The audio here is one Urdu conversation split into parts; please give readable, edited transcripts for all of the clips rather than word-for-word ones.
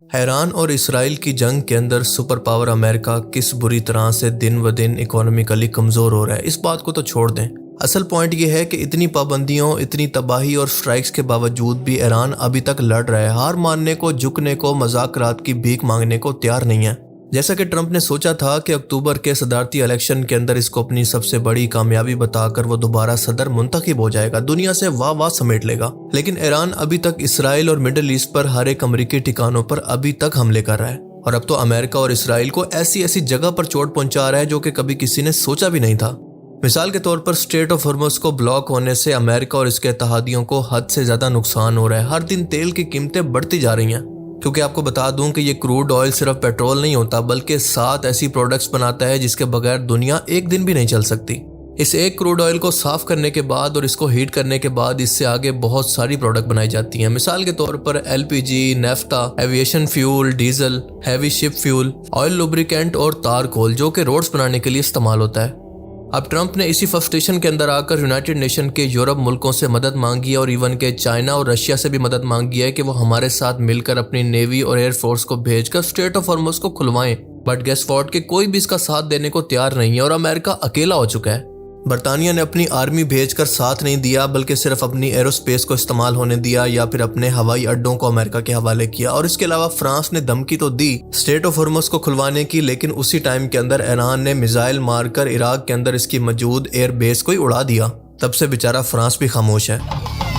ایران اور اسرائیل کی جنگ کے اندر سپر پاور امریکہ کس بری طرح سے دن و دن اکانومیکلی کمزور ہو رہا ہے، اس بات کو تو چھوڑ دیں۔ اصل پوائنٹ یہ ہے کہ اتنی پابندیوں، اتنی تباہی اور سٹرائکس کے باوجود بھی ایران ابھی تک لڑ رہا ہے، ہار ماننے کو، جھکنے کو، مذاکرات کی بھیک مانگنے کو تیار نہیں ہے۔ جیسا کہ ٹرمپ نے سوچا تھا کہ اکتوبر کے صدارتی الیکشن کے اندر اس کو اپنی سب سے بڑی کامیابی بتا کر وہ دوبارہ صدر منتخب ہو جائے گا، دنیا سے واہ واہ سمیٹ لے گا، لیکن ایران ابھی تک اسرائیل اور مڈل ایسٹ پر ہر ایک امریکی ٹھکانوں پر ابھی تک حملے کر رہا ہے، اور اب تو امریکہ اور اسرائیل کو ایسی جگہ پر چوٹ پہنچا رہا ہے جو کہ کبھی کسی نے سوچا بھی نہیں تھا۔ مثال کے طور پر اسٹریٹ آف ہارمز کو بلاک ہونے سے امریکہ اور اس کے اتحادیوں کو حد سے زیادہ نقصان ہو رہا ہے، ہر دن تیل کی قیمتیں بڑھتی جا رہی ہیں، کیونکہ آپ کو بتا دوں کہ یہ کروڈ آئل صرف پیٹرول نہیں ہوتا بلکہ 7 ایسی پروڈکٹس بناتا ہے جس کے بغیر دنیا ایک دن بھی نہیں چل سکتی۔ اس ایک کروڈ آئل کو صاف کرنے کے بعد اور اس کو ہیٹ کرنے کے بعد اس سے آگے بہت ساری پروڈکٹ بنائی جاتی ہیں، مثال کے طور پر LPG، naphtha, aviation fuel, diesel, heavy ship fuel, oil lubricant اور تار کول جو کہ روڈز بنانے کے لیے استعمال ہوتا ہے۔ اب ٹرمپ نے اسی فرسٹریشن کے اندر آ کر یونائٹڈ نیشن کے یورپ ملکوں سے مدد مانگی ہے اور ایون کہ چائنا اور رشیا سے بھی مدد مانگی ہے کہ وہ ہمارے ساتھ مل کر اپنی نیوی اور ایئر فورس کو بھیج کر اسٹریٹ آف ہارمز کو کھلوائیں، بٹ گیس واٹ کہ کوئی بھی اس کا ساتھ دینے کو تیار نہیں ہے اور امریکہ اکیلا ہو چکا ہے۔ برطانیہ نے اپنی آرمی بھیج کر ساتھ نہیں دیا بلکہ صرف اپنی ایروسپیس کو استعمال ہونے دیا یا پھر اپنے ہوائی اڈوں کو امریکہ کے حوالے کیا، اور اس کے علاوہ فرانس نے دھمکی تو دی اسٹریٹ آف ہارمز کو کھلوانے کی، لیکن اسی ٹائم کے اندر ایران نے میزائل مار کر عراق کے اندر اس کی موجود ایئر بیس کو ہی اڑا دیا۔ تب سے بیچارہ فرانس بھی خاموش ہے،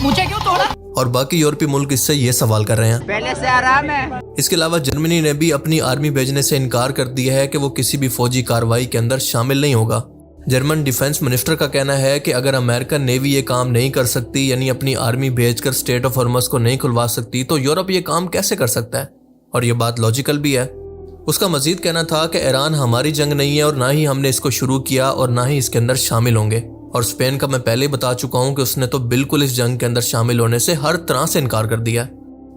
مجھے کیوں توڑا؟ اور باقی یورپی ملک اس سے یہ سوال کر رہے ہیں۔ پہلے سے آرام ہے۔ اس کے علاوہ جرمنی نے بھی اپنی آرمی بھیجنے سے انکار کر دیا ہے کہ وہ کسی بھی فوجی کارروائی کے اندر شامل نہیں ہوگا۔ جرمن ڈیفنس منسٹر کا کہنا ہے کہ اگر امریکہ نیوی یہ کام نہیں کر سکتی، یعنی اپنی آرمی بھیج کر اسٹریٹ آف ہارمز کو نہیں کھلوا سکتی، تو یورپ یہ کام کیسے کر سکتا ہے؟ اور یہ بات لاجیکل بھی ہے۔ اس کا مزید کہنا تھا کہ ایران ہماری جنگ نہیں ہے اور نہ ہی ہم نے اس کو شروع کیا اور نہ ہی اس کے اندر شامل ہوں گے، اور اسپین کا میں پہلے ہی بتا چکا ہوں کہ اس نے تو بالکل اس جنگ کے اندر شامل ہونے سے ہر طرح سے انکار کر دیا۔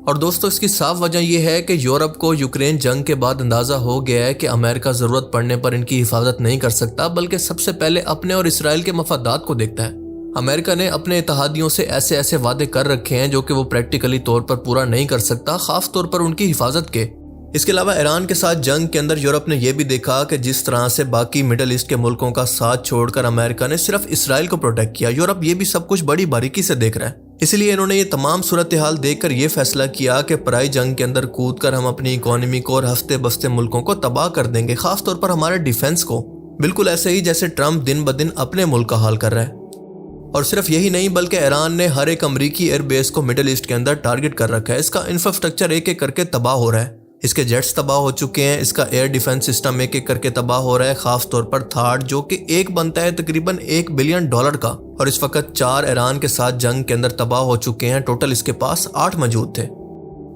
اور دوستو، اس کی صاف وجہ یہ ہے کہ یورپ کو یوکرین جنگ کے بعد اندازہ ہو گیا ہے کہ امریکہ ضرورت پڑنے پر ان کی حفاظت نہیں کر سکتا بلکہ سب سے پہلے اپنے اور اسرائیل کے مفادات کو دیکھتا ہے۔ امریکہ نے اپنے اتحادیوں سے ایسے وعدے کر رکھے ہیں جو کہ وہ پریکٹیکلی طور پر پورا نہیں کر سکتا، خاص طور پر ان کی حفاظت کے۔ اس کے علاوہ ایران کے ساتھ جنگ کے اندر یورپ نے یہ بھی دیکھا کہ جس طرح سے باقی مڈل ایسٹ کے ملکوں کا ساتھ چھوڑ کر امریکہ نے صرف اسرائیل کو پروٹیکٹ کیا، یورپ یہ بھی سب کچھ بڑی باریکی سے دیکھ رہا ہے۔ اس لیے انہوں نے یہ تمام صورتحال دیکھ کر یہ فیصلہ کیا کہ پرائی جنگ کے اندر کود کر ہم اپنی اکانومی کو اور ہفتے بستے ملکوں کو تباہ کر دیں گے، خاص طور پر ہمارے ڈیفنس کو، بالکل ایسے ہی جیسے ٹرمپ دن بدن اپنے ملک کا حال کر رہا ہے۔ اور صرف یہی نہیں بلکہ ایران نے ہر ایک امریکی ایئر بیس کو مڈل ایسٹ کے اندر ٹارگٹ کر رکھا ہے، اس کا انفراسٹرکچر ایک ایک کر کے تباہ ہو رہا ہے، اس کے جیٹس تباہ ہو چکے ہیں، اس کا ایئر ڈیفنس سسٹم ایک ایک کر کے تباہ ہو رہا ہے، خاص طور پر تھاڈ جو کہ ایک بنتا ہے تقریباً $1 بلین کا، اور اس وقت 4 ایران کے ساتھ جنگ کے اندر تباہ ہو چکے ہیں، ٹوٹل اس کے پاس 8 موجود تھے۔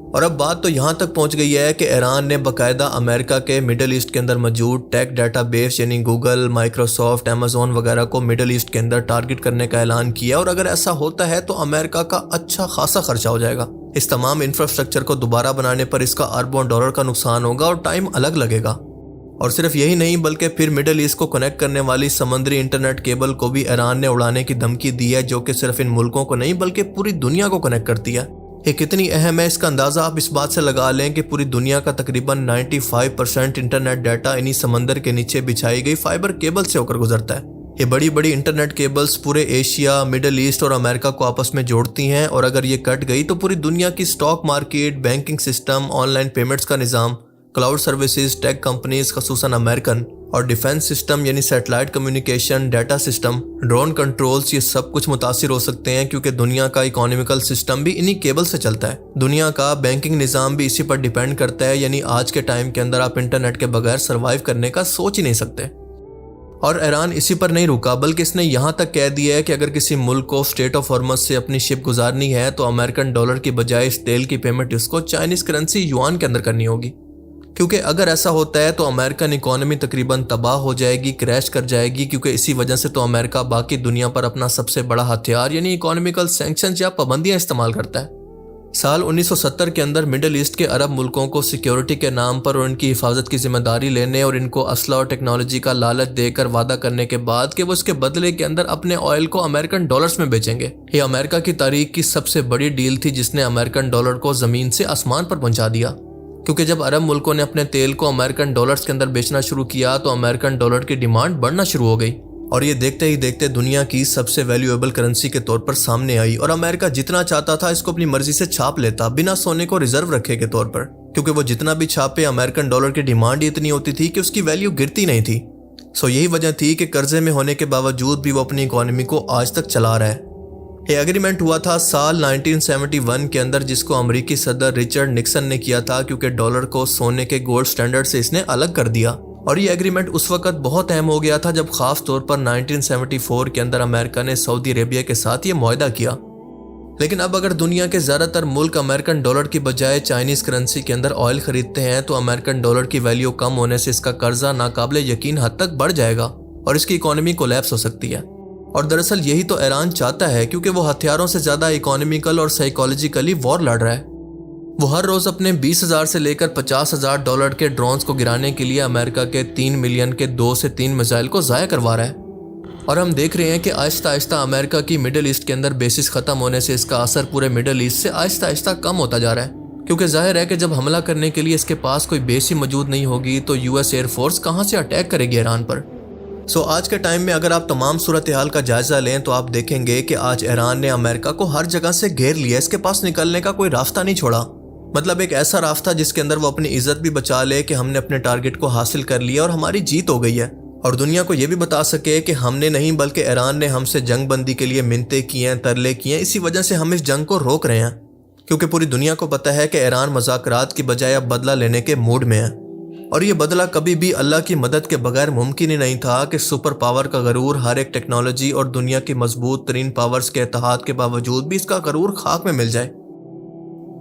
اور اب بات تو یہاں تک پہنچ گئی ہے کہ ایران نے باقاعدہ امریکہ کے مڈل ایسٹ کے اندر موجود ٹیک ڈیٹا بیس یعنی گوگل، مائکروسافٹ، ایمیزون وغیرہ کو مڈل ایسٹ کے اندر ٹارگٹ کرنے کا اعلان کیا، اور اگر ایسا ہوتا ہے تو امریکہ کا اچھا خاصا خرچہ ہو جائے گا۔ اس تمام انفراسٹرکچر کو دوبارہ بنانے پر اس کا اربوں ڈالر کا نقصان ہوگا اور ٹائم الگ لگے گا۔ اور صرف یہی نہیں بلکہ پھر مڈل ایسٹ کو کنیکٹ کرنے والی سمندری انٹرنیٹ کیبل کو بھی ایران نے اڑانے کی دھمکی دی ہے، جو کہ صرف ان ملکوں کو نہیں بلکہ پوری دنیا کو کنیکٹ کرتی ہے۔ یہ کتنی اہم ہے اس کا اندازہ آپ اس بات سے لگا لیں کہ پوری دنیا کا تقریباً 95% انٹرنیٹ ڈیٹا انہی سمندر کے نیچے بچھائی گئی فائبر کیبل سے ہو کر گزرتا ہے۔ یہ بڑی کیبلز کیبلز پورے ایشیا، مڈل ایسٹ اور امریکہ کو آپس میں جوڑتی ہیں، اور اگر یہ کٹ گئی تو پوری دنیا کی stock market, banking system, online payments کا نظام، کلاؤڈ سروسز، ٹیک کمپنیز خصوصاً امریکن، اور ڈیفنس سسٹم یعنی satellite communication, data system, drone controls, یہ سب کچھ متاثر ہو سکتے ہیں، کیونکہ دنیا کا اکانومیکل سسٹم بھی انہی کیبل سے چلتا ہے۔ دنیا کا بینکنگ نظام بھی اسی پر ڈیپینڈ کرتا ہے، یعنی آج کے ٹائم کے اندر آپ انٹرنیٹ کے بغیر سروائیو کرنے کا سوچ ہی نہیں سکتے۔ اور ایران اسی پر نہیں رکا بلکہ اس نے یہاں تک کہہ دیا ہے کہ اگر کسی ملک کو اسٹریٹ آف ہارمز سے اپنی شپ گزارنی ہے تو امریکن ڈالر کی بجائے اس تیل کی پیمنٹ اس کو چائنیز کرنسی یوان کے اندر کرنی ہوگی، کیونکہ اگر ایسا ہوتا ہے تو امریکن اکانومی تقریباً تباہ ہو جائے گی، کریش کر جائے گی، کیونکہ اسی وجہ سے تو امریکہ باقی دنیا پر اپنا سب سے بڑا ہتھیار یعنی اکانومیکل سینکشنز یا پابندیاں استعمال کرتا ہے۔ سال 1970 کے اندر مڈل ایسٹ کے عرب ملکوں کو سیکیورٹی کے نام پر اور ان کی حفاظت کی ذمہ داری لینے اور ان کو اسلحہ اور ٹیکنالوجی کا لالچ دے کر وعدہ کرنے کے بعد کہ وہ اس کے بدلے کے اندر اپنے آئل کو امریکن ڈالرز میں بیچیں گے۔ یہ امریکہ کی تاریخ کی سب سے بڑی ڈیل تھی جس نے امریکن ڈالر کو زمین سے آسمان پر پہنچا دیا۔ کیونکہ جب عرب ملکوں نے اپنے تیل کو امریکن ڈالرز کے اندر بیچنا شروع کیا تو امریکن ڈالر کی ڈیمانڈ بڑھنا شروع ہو گئی، اور یہ دیکھتے ہی دیکھتے دنیا کی سب سے ویلیویبل کرنسی کے طور پر سامنے آئی، اور امریکہ جتنا چاہتا تھا اس کو اپنی مرضی سے چھاپ لیتا بنا سونے کو ریزرو رکھے کے طور پر، کیونکہ وہ جتنا بھی چھاپے امریکن ڈالر کی ڈیمانڈ ہی اتنی ہوتی تھی کہ اس کی ویلیو گرتی نہیں تھی۔ یہی وجہ تھی کہ قرضے میں ہونے کے باوجود بھی وہ اپنی اکانومی کو آج تک چلا رہا ہے۔ یہ ایگریمنٹ ہوا تھا سال 1971 کے اندر، جس کو امریکی صدر رچرڈ نکسن نے کیا تھا، کیونکہ ڈالر کو سونے کے گولڈ سٹینڈرڈ سے اس نے الگ کر دیا، اور یہ ایگریمنٹ اس وقت بہت اہم ہو گیا تھا جب خاص طور پر 1974 کے اندر امریکہ نے سعودی عربیہ کے ساتھ یہ معاہدہ کیا۔ لیکن اب اگر دنیا کے زیادہ تر ملک امریکن ڈالر کی بجائے چائنیز کرنسی کے اندر آئل خریدتے ہیں تو امریکن ڈالر کی ویلیو کم ہونے سے اس کا قرضہ ناقابل یقین حد تک بڑھ جائے گا اور اس کی اکانومی کولیپس ہو سکتی ہے۔ اور دراصل یہی تو ایران چاہتا ہے، کیونکہ وہ ہتھیاروں سے زیادہ اکانومیکل اور سائیکالوجیکلی وار لڑ رہا ہے۔ وہ ہر روز اپنے 20,000 سے لے کر 50,000 ڈالر کے ڈرونز کو گرانے کے لیے امریکہ کے 3 ملین کے 2 سے 3 میزائل کو ضائع کروا رہا ہے، اور ہم دیکھ رہے ہیں کہ آہستہ آہستہ امریکہ کی مڈل ایسٹ کے اندر بیسس ختم ہونے سے اس کا اثر پورے مڈل ایسٹ سے آہستہ آہستہ کم ہوتا جا رہا ہے، کیونکہ ظاہر ہے کہ جب حملہ کرنے کے لیے اس کے پاس کوئی بیس ہی موجود نہیں ہوگی تو US ایئر فورس کہاں سے اٹیک کرے گی ایران پر۔ آج کے ٹائم میں اگر آپ تمام صورتحال کا جائزہ لیں تو آپ دیکھیں گے کہ آج ایران نے امریکہ کو ہر جگہ سے گھیر لیا، اس کے پاس نکلنے کا کوئی راستہ نہیں چھوڑا، مطلب ایک ایسا راستہ جس کے اندر وہ اپنی عزت بھی بچا لے کہ ہم نے اپنے ٹارگٹ کو حاصل کر لیا اور ہماری جیت ہو گئی ہے، اور دنیا کو یہ بھی بتا سکے کہ ہم نے نہیں بلکہ ایران نے ہم سے جنگ بندی کے لیے منتیں کی ہیں، ترلے کیے ہیں، اسی وجہ سے ہم اس جنگ کو روک رہے ہیں، کیونکہ پوری دنیا کو پتہ ہے کہ ایران مذاکرات کی بجائے اب بدلہ لینے کے موڈ میں ہے، اور یہ بدلہ کبھی بھی اللہ کی مدد کے بغیر ممکن ہی نہیں تھا کہ سپر پاور کا غرور، ہر ایک ٹیکنالوجی اور دنیا کی مضبوط ترین پاورز کے اتحاد کے باوجود بھی اس کا غرور خاک میں مل جائے۔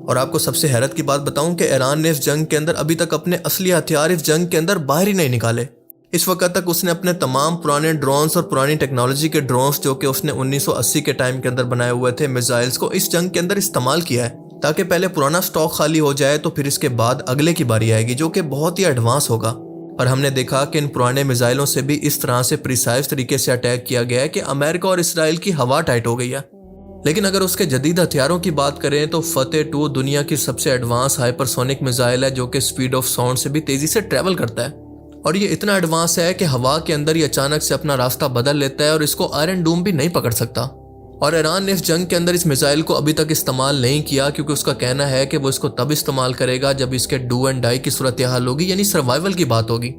اور آپ کو سب سے حیرت کی بات بتاؤں کہ ایران نے اس جنگ کے اندر ابھی تک اپنے اصلی ہتھیار اس جنگ کے اندر باہر ہی نہیں نکالے۔ اس وقت تک اس نے اپنے تمام پرانے ڈرونز اور پرانی ٹیکنالوجی کے ڈرونز جو کہ اس نے 1980 کے ٹائم کے اندر بنائے ہوئے تھے، میزائلز کو اس جنگ کے اندر استعمال کیا ہے، تاکہ پہلے پرانا سٹاک خالی ہو جائے تو پھر اس کے بعد اگلے کی باری آئے گی جو کہ بہت ہی ایڈوانس ہوگا۔ اور ہم نے دیکھا کہ ان پرانے میزائلوں سے بھی اس طرح سے پریسائز طریقے سے اٹیک کیا گیا ہے کہ امریکہ اور اسرائیل کی ہوا ٹائٹ ہو گئی ہے۔ لیکن اگر اس کے جدید ہتھیاروں کی بات کریں تو فتح 2 دنیا کی سب سے ایڈوانس ہائپرسونک میزائل ہے جو کہ سپیڈ آف ساؤنڈ سے بھی تیزی سے ٹریول کرتا ہے، اور یہ اتنا ایڈوانس ہے کہ ہوا کے اندر یہ اچانک سے اپنا راستہ بدل لیتا ہے اور اس کو آئرن ڈوم بھی نہیں پکڑ سکتا۔ اور ایران نے اس جنگ کے اندر اس میزائل کو ابھی تک استعمال نہیں کیا، کیونکہ اس کا کہنا ہے کہ وہ اس کو تب استعمال کرے گا جب اس کے ڈو اینڈ ڈائی کی صورتحال ہوگی، یعنی سروائیول کی بات ہوگی۔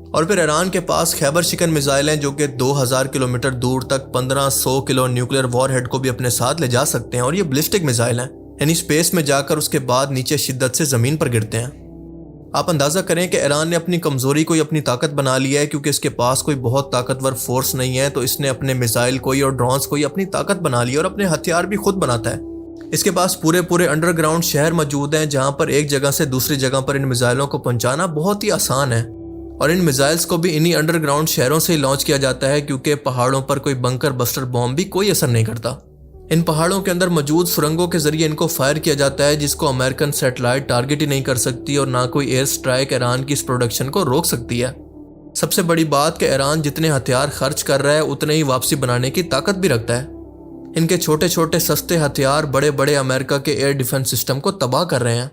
اور پھر ایران کے پاس خیبر شکن میزائل ہیں جو کہ 2000 کلومیٹر دور تک 1500 کلو نیوکلیر وار ہیڈ کو بھی اپنے ساتھ لے جا سکتے ہیں، اور یہ بلسٹک میزائل ہیں، یعنی اسپیس میں جا کر اس کے بعد نیچے شدت سے زمین پر گرتے ہیں۔ آپ اندازہ کریں کہ ایران نے اپنی کمزوری کو ہی اپنی طاقت بنا لیا ہے، کیونکہ اس کے پاس کوئی بہت طاقتور فورس نہیں ہے، تو اس نے اپنے میزائل کو ہی اور ڈرونز کو ہی اپنی طاقت بنا لی اور اپنے ہتھیار بھی خود بناتا ہے۔ اس کے پاس پورے انڈر گراؤنڈ شہر موجود ہیں جہاں پر ایک جگہ سے دوسری جگہ پر ان میزائلوں کو پہنچانا بہت ہی آسان ہے، اور ان میزائلز کو بھی انہی انڈر گراؤنڈ شہروں سے ہی لانچ کیا جاتا ہے، کیونکہ پہاڑوں پر کوئی بنکر بسٹر بوم بھی کوئی اثر نہیں کرتا۔ ان پہاڑوں کے اندر موجود سرنگوں کے ذریعے ان کو فائر کیا جاتا ہے، جس کو امریکن سیٹلائٹ ٹارگٹ ہی نہیں کر سکتی، اور نہ کوئی ایئر سٹرائک ایران کی اس پروڈکشن کو روک سکتی ہے۔ سب سے بڑی بات کہ ایران جتنے ہتھیار خرچ کر رہا ہے اتنے ہی واپسی بنانے کی طاقت بھی رکھتا ہے۔ ان کے چھوٹے چھوٹے سستے ہتھیار بڑے امریکہ کے ایئر ڈیفنس سسٹم کو تباہ کر رہے ہیں۔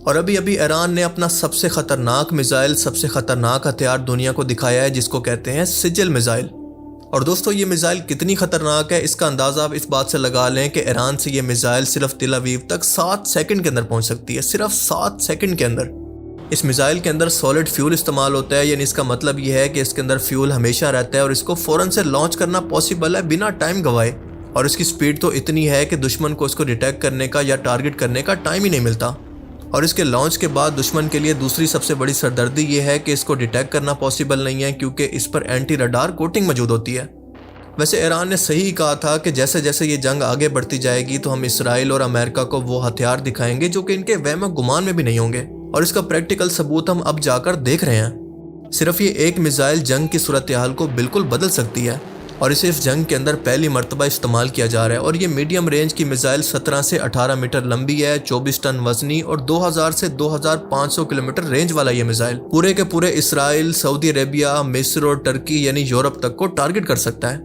اور ابھی ایران نے اپنا سب سے خطرناک میزائل، سب سے خطرناک ہتھیار دنیا کو دکھایا ہے، جس کو کہتے ہیں سجل میزائل۔ اور دوستو یہ میزائل کتنی خطرناک ہے اس کا اندازہ آپ اس بات سے لگا لیں کہ ایران سے یہ میزائل صرف تل اویو تک 7 سیکنڈ کے اندر پہنچ سکتی ہے، صرف 7 سیکنڈ کے اندر۔ اس میزائل کے اندر سالڈ فیول استعمال ہوتا ہے، یعنی اس کا مطلب یہ ہے کہ اس کے اندر فیول ہمیشہ رہتا ہے اور اس کو فوراً سے لانچ کرنا پاسبل ہے بنا ٹائم گوائے، اور اس کی سپیڈ تو اتنی ہے کہ دشمن کو اس کو ڈیٹیکٹ کرنے کا یا ٹارگٹ کرنے کا ٹائم ہی نہیں ملتا۔ اور اس کے لانچ کے بعد دشمن کے لیے دوسری سب سے بڑی سردردی یہ ہے کہ اس کو ڈیٹیکٹ کرنا پاسبل نہیں ہے، کیونکہ اس پر اینٹی رڈار کوٹنگ موجود ہوتی ہے۔ ویسے ایران نے صحیح کہا تھا کہ جیسے جیسے یہ جنگ آگے بڑھتی جائے گی تو ہم اسرائیل اور امریکہ کو وہ ہتھیار دکھائیں گے جو کہ ان کے وہم و گمان میں بھی نہیں ہوں گے، اور اس کا پریکٹیکل ثبوت ہم اب جا کر دیکھ رہے ہیں۔ صرف یہ ایک میزائل جنگ کی صورتحال کو بالکل بدل سکتی ہے، اور اسے اس جنگ کے اندر پہلی مرتبہ استعمال کیا جا رہا ہے، اور یہ میڈیم رینج کی میزائل 17 سے 18 میٹر لمبی ہے، 24 ٹن وزنی، اور 2000 سے 2500 کلومیٹر رینج والا یہ میزائل پورے کے پورے اسرائیل، سعودی عربیہ، مصر اور ترکی یعنی یورپ تک کو ٹارگٹ کر سکتا ہے۔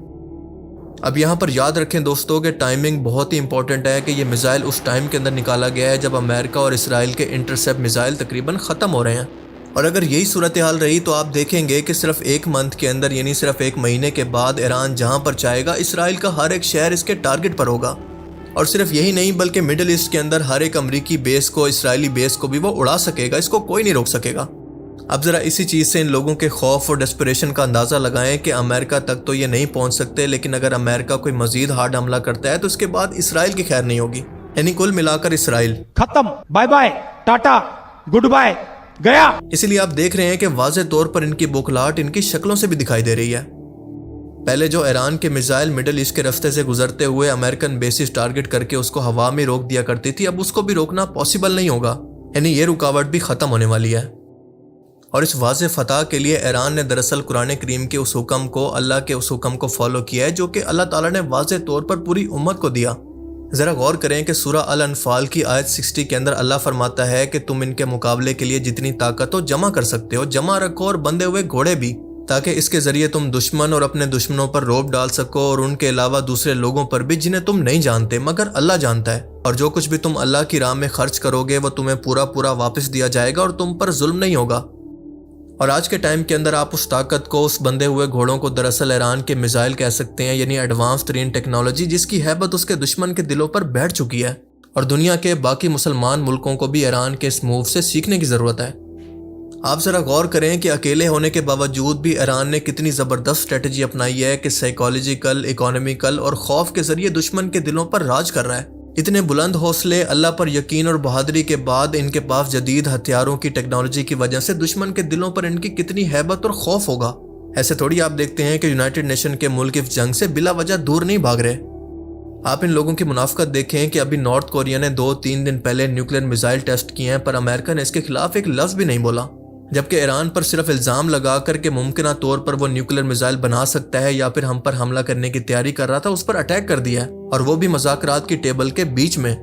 اب یہاں پر یاد رکھیں دوستوں کہ ٹائمنگ بہت ہی امپورٹنٹ ہے کہ یہ میزائل اس ٹائم کے اندر نکالا گیا ہے جب امریکہ اور اسرائیل کے انٹرسیپٹ میزائل تقریباً ختم ہو رہے ہیں، اور اگر یہی صورتحال رہی تو آپ دیکھیں گے کہ صرف ایک منتھ کے اندر یعنی صرف ایک مہینے کے بعد ایران جہاں پر چاہے گا اسرائیل کا ہر ایک شہر اس کے ٹارگٹ پر ہوگا، اور صرف یہی نہیں بلکہ مڈل ایسٹ کے اندر ہر ایک امریکی بیس کو اسرائیلی بیس کو بھی وہ اڑا سکے گا، اس کو کوئی نہیں روک سکے گا۔ اب ذرا اسی چیز سے ان لوگوں کے خوف اور ڈسپریشن کا اندازہ لگائیں کہ امریکہ تک تو یہ نہیں پہنچ سکتے، لیکن اگر امریکہ کوئی مزید ہارڈ حملہ کرتا ہے تو اس کے بعد اسرائیل کی خیر نہیں ہوگی، یعنی کل ملا کر اسرائیل ختم، bye bye, tata, good bye, گیا۔ اسی لیے آپ دیکھ رہے ہیں کہ واضح طور پر ان کی بوکھلاہٹ ان کی شکلوں سے بھی دکھائی دے رہی ہے۔ پہلے جو ایران کے میزائل مڈل ایسٹ کے راستے سے گزرتے ہوئے امریکن بیسز ٹارگٹ کر کے اس کو ہوا میں روک دیا کرتی تھی، اب اس کو بھی روکنا پاسبل نہیں ہوگا، یعنی یہ رکاوٹ بھی ختم ہونے والی ہے۔ اور اس واضح فتح کے لیے ایران نے دراصل قرآن کریم کے اس حکم کو، اللہ کے اس حکم کو فالو کیا ہے جو کہ اللہ تعالیٰ نے واضح طور پر پوری امت کو دیا۔ ذرا غور کریں کہ سورہ الانفال کی آیت 60 کے اندر اللہ فرماتا ہے کہ تم ان کے مقابلے کے لیے جتنی طاقت ہو جمع کر سکتے ہو، جمع رکھو اور بندھے ہوئے گھوڑے بھی، تاکہ اس کے ذریعے تم دشمن اور اپنے دشمنوں پر رعب ڈال سکو، اور ان کے علاوہ دوسرے لوگوں پر بھی جنہیں تم نہیں جانتے مگر اللہ جانتا ہے، اور جو کچھ بھی تم اللہ کی راہ میں خرچ کرو گے وہ تمہیں پورا پورا واپس دیا جائے گا اور تم پر ظلم نہیں ہوگا۔ اور آج کے ٹائم کے اندر آپ اس طاقت کو، اس بندے ہوئے گھوڑوں کو دراصل ایران کے میزائل کہہ سکتے ہیں، یعنی ایڈوانس ترین ٹیکنالوجی جس کی ہیبت اس کے دشمن کے دلوں پر بیٹھ چکی ہے، اور دنیا کے باقی مسلمان ملکوں کو بھی ایران کے اس موو سے سیکھنے کی ضرورت ہے۔ آپ ذرا غور کریں کہ اکیلے ہونے کے باوجود بھی ایران نے کتنی زبردست اسٹریٹجی اپنائی ہے کہ سائیکالوجیکل، اکانومیکل اور خوف کے ذریعے دشمن کے دلوں پر راج کر رہا ہے۔ اتنے بلند حوصلے، اللہ پر یقین اور بہادری کے بعد ان کے پاس جدید ہتھیاروں کی ٹیکنالوجی کی وجہ سے دشمن کے دلوں پر ان کی کتنی ہیبت اور خوف ہوگا۔ ایسے تھوڑی آپ دیکھتے ہیں کہ یونائٹڈ نیشن کے ملک اس جنگ سے بلا وجہ دور نہیں بھاگ رہے۔ آپ ان لوگوں کی منافقت دیکھیں کہ ابھی نارتھ کوریا نے 2-3 دن پہلے نیوکلیر میزائل ٹیسٹ کیے ہیں، پر امریکہ نے اس کے خلاف ایک لفظ بھی نہیں بولا، جبکہ ایران پر صرف الزام لگا کر کہ ممکنہ طور پر وہ نیوکلیر میزائل بنا سکتا ہے یا پھر ہم پر حملہ کرنے کی تیاری کر رہا تھا، اس پر اٹیک کر دیا ہے، اور وہ بھی مذاکرات کی ٹیبل کے بیچ میں۔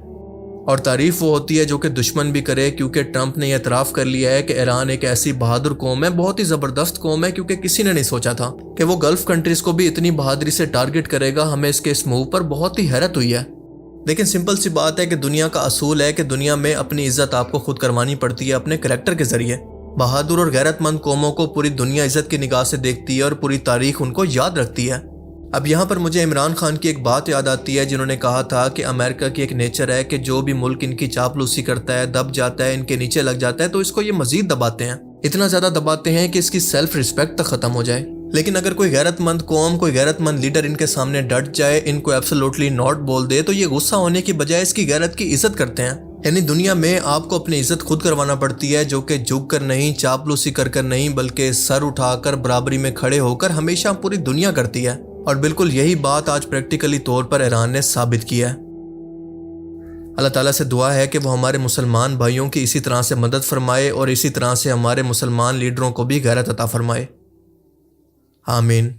اور تعریف وہ ہوتی ہے جو کہ دشمن بھی کرے، کیونکہ ٹرمپ نے یہ اعتراف کر لیا ہے کہ ایران ایک ایسی بہادر قوم ہے، بہت ہی زبردست قوم ہے، کیونکہ کسی نے نہیں سوچا تھا کہ وہ گلف کنٹریز کو بھی اتنی بہادری سے ٹارگٹ کرے گا۔ ہمیں اس کے اس موو پر بہت ہی حیرت ہوئی ہے۔ لیکن سمپل سی بات ہے کہ دنیا کا اصول ہے کہ دنیا میں اپنی عزت آپ کو خود کروانی پڑتی ہے اپنے کریکٹر کے ذریعے۔ بہادر اور غیرت مند قوموں کو پوری دنیا عزت کی نگاہ سے دیکھتی ہے اور پوری تاریخ ان کو یاد رکھتی ہے۔ اب یہاں پر مجھے عمران خان کی ایک بات یاد آتی ہے جنہوں نے کہا تھا کہ امریکہ کی ایک نیچر ہے کہ جو بھی ملک ان کی چاپلوسی کرتا ہے، دب جاتا ہے، ان کے نیچے لگ جاتا ہے تو اس کو یہ مزید دباتے ہیں، اتنا زیادہ دباتے ہیں کہ اس کی سیلف ریسپیکٹ تک ختم ہو جائے۔ لیکن اگر کوئی غیرت مند قوم، کوئی غیرت مند لیڈر ان کے سامنے ڈٹ جائے، ان کو ایبسولوٹلی ناٹ بول دے، تو یہ غصہ ہونے کی بجائے اس کی غیرت کی عزت کرتے ہیں۔ یعنی دنیا میں آپ کو اپنی عزت خود کروانا پڑتی ہے، جو کہ جھک کر نہیں، چاپلوسی کر کر نہیں، بلکہ سر اٹھا کر برابری میں کھڑے ہو کر ہمیشہ پوری دنیا کرتی ہے۔ اور بالکل یہی بات آج پریکٹیکلی طور پر ایران نے ثابت کیا ہے۔ اللہ تعالیٰ سے دعا ہے کہ وہ ہمارے مسلمان بھائیوں کی اسی طرح سے مدد فرمائے اور اسی طرح سے ہمارے مسلمان لیڈروں کو بھی غیرت عطا فرمائے۔ آمین۔